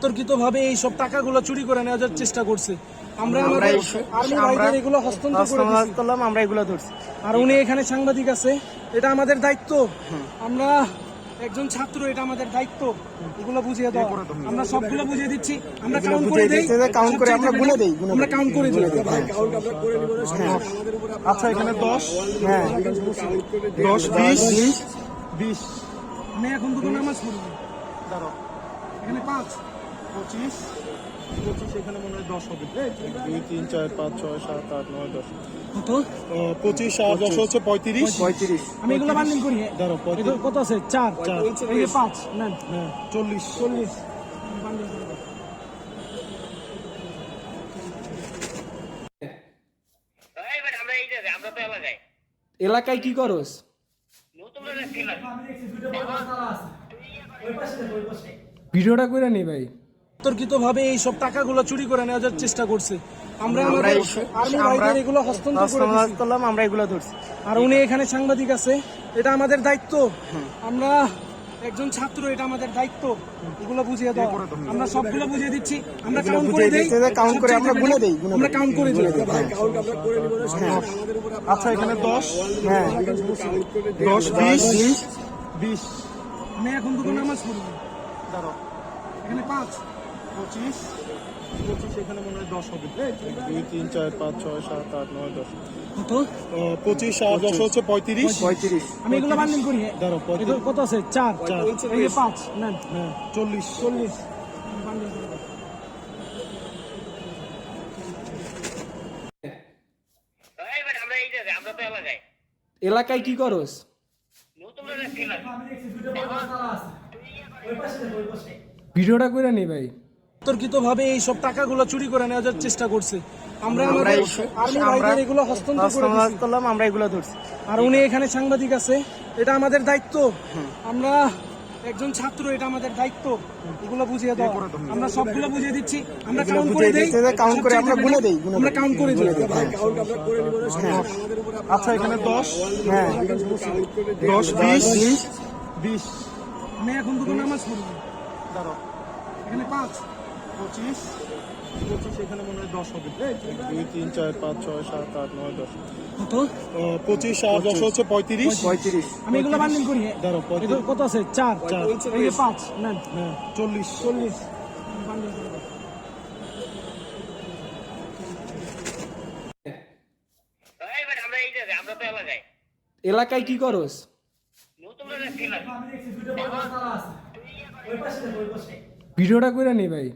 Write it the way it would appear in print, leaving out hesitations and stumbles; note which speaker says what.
Speaker 1: তর্কিতভাবে এই সব টাকাগুলো চুরি করে নেওয়ার চেষ্টা করছে। আমরা আমাদের আর্মি ভাইদের এগুলো হস্তান্তর করলাম, আমরা এগুলো ধরছি। আর উনি এখানে সাংবাদিক আছে, এটা আমাদের দায়িত্ব। আমরা একজন ছাত্র, এটা আমাদের দায়িত্ব এগুলো বুঝিয়ে দাও। আমরা সবগুলো বুঝিয়ে দিচ্ছি, আমরা কাউন্ট করে দেই, কাউন্ট করে আমরা বলে দেই, আমরা কাউন্ট করে দিই।
Speaker 2: আচ্ছা, এখানে 10, হ্যাঁ 10, 20, 20।
Speaker 1: আমি এখন দুটো নামাজ পড়ব।
Speaker 2: দাঁড়াও,
Speaker 1: এখানে 5,
Speaker 2: 25, 25, এখানে মনে হয় 10 হবে। 1, 2, 3, 4, 5, 6, 7, 8, 9, 10।
Speaker 1: কত?
Speaker 2: 25 আর 10 হচ্ছে 35।
Speaker 1: আমি এগুলো বান্ডিল করি।
Speaker 2: দাঁড়াও,
Speaker 1: এটা কত আছে? 4, এই 5 নেন।
Speaker 2: হ্যাঁ 40।
Speaker 1: বান্ডিল করব।
Speaker 3: এলাকায় কি করস? ভিডিওটা করে নি ভাই।
Speaker 1: তর্কিতভাবে এই সব টাকাগুলো চুরি করে নেওয়ার চেষ্টা করছে। আমরা আমাদের আর্মি ভাইদের এগুলো হস্তান্তর করলাম, আমরা এগুলো ধরছি। আর উনি এখানে সাংবাদিক আছে, এটা আমাদের দায়িত্ব। আমরা একজন ছাত্র, এটা আমাদের দায়িত্ব এগুলো বুঝিয়ে দাও। আমরা সবগুলো বুঝিয়ে দিচ্ছি, আমরা কাউন্ট করে দেই, কাউন্ট করে আমরা বলে দেই, আমরা কাউন্ট করে দিই।
Speaker 2: আচ্ছা, এখানে 10, হ্যাঁ 10, 20, 20।
Speaker 1: আমি এখন দুটো নামাজ পড়ব।
Speaker 2: দাঁড়াও,
Speaker 1: এখানে 5,
Speaker 2: 25, 25, এখানে মনে হয় 10 হবে। 1, 2, 3, 4, 5, 6, 7, 8, 9, 10।
Speaker 1: কত?
Speaker 2: 25 আর 10 হচ্ছে 35।
Speaker 1: আমি এগুলো বান্ডিল করি।
Speaker 2: দাঁড়াও,
Speaker 1: এটা কত আছে? 4, এই 5 নেন।
Speaker 2: হ্যাঁ 40।
Speaker 1: বান্ডিল করব।
Speaker 3: এলাকায় কি করস?
Speaker 1: ভিডিওটা করে নি ভাই।
Speaker 3: ভিডিওটা করে নি ভাই।
Speaker 1: তর্কিতভাবে এই সব টাকাগুলো চুরি করে নেওয়ার চেষ্টা করছে। আমরা আমাদের আর্মি ভাইদের এগুলো হস্তান্তর করলাম, আমরা এগুলো ধরছি। আর উনি এখানে সাংবাদিক আছে, এটা আমাদের দায়িত্ব। আমরা একজন ছাত্র, এটা আমাদের দায়িত্ব এগুলো বুঝিয়ে দাও। আমরা সবগুলো বুঝিয়ে দিচ্ছি, আমরা কাউন্ট করে দেই, কাউন্ট করে আমরা বলে দেই, আমরা কাউন্ট করে দিই।
Speaker 3: এলাকায় কি করস?
Speaker 1: তর্কিতভাবে এই সব টাকাগুলো চুরি করে নেওয়ার চেষ্টা করছে। আমরা আমাদের আর্মি ভাইদের এগুলো হস্তান্তর করলাম, আমরা এগুলো ধরছি। আর উনি এখানে সাংবাদিক আছে, এটা আমাদের দায়িত্ব। আমরা একজন ছাত্র, এটা আমাদের দায়িত্ব এগুলো বুঝিয়ে দাও। আমরা সবগুলো বুঝিয়ে দিচ্ছি, আমরা কাউন্ট করে দেই, কাউন্ট করে আমরা বলে দেই, আমরা কাউন্ট করে দিই।
Speaker 2: আচ্ছা, এখানে 10, হ্যাঁ 10, 20, 20।
Speaker 1: আমি এখন দুটো নামাজ পড়ব।
Speaker 2: দাঁড়াও,
Speaker 1: এখানে 5,
Speaker 2: 25, 25, এখানে মনে হয় 10 হবে। 1, 2, 3, 4, 5, 6, 7, 8, 9, 10।
Speaker 1: কত?
Speaker 2: 25 আর 10 হচ্ছে 35।
Speaker 1: আমি এগুলো বান্ডিল করি।
Speaker 2: দাঁড়াও,
Speaker 1: এটা কত আছে? 4, এই 5 নেন।
Speaker 2: হ্যাঁ 40।
Speaker 1: বান্ডিল করব।
Speaker 3: এলাকায় কি করস?
Speaker 1: ভিডিওটা করে নি ভাই।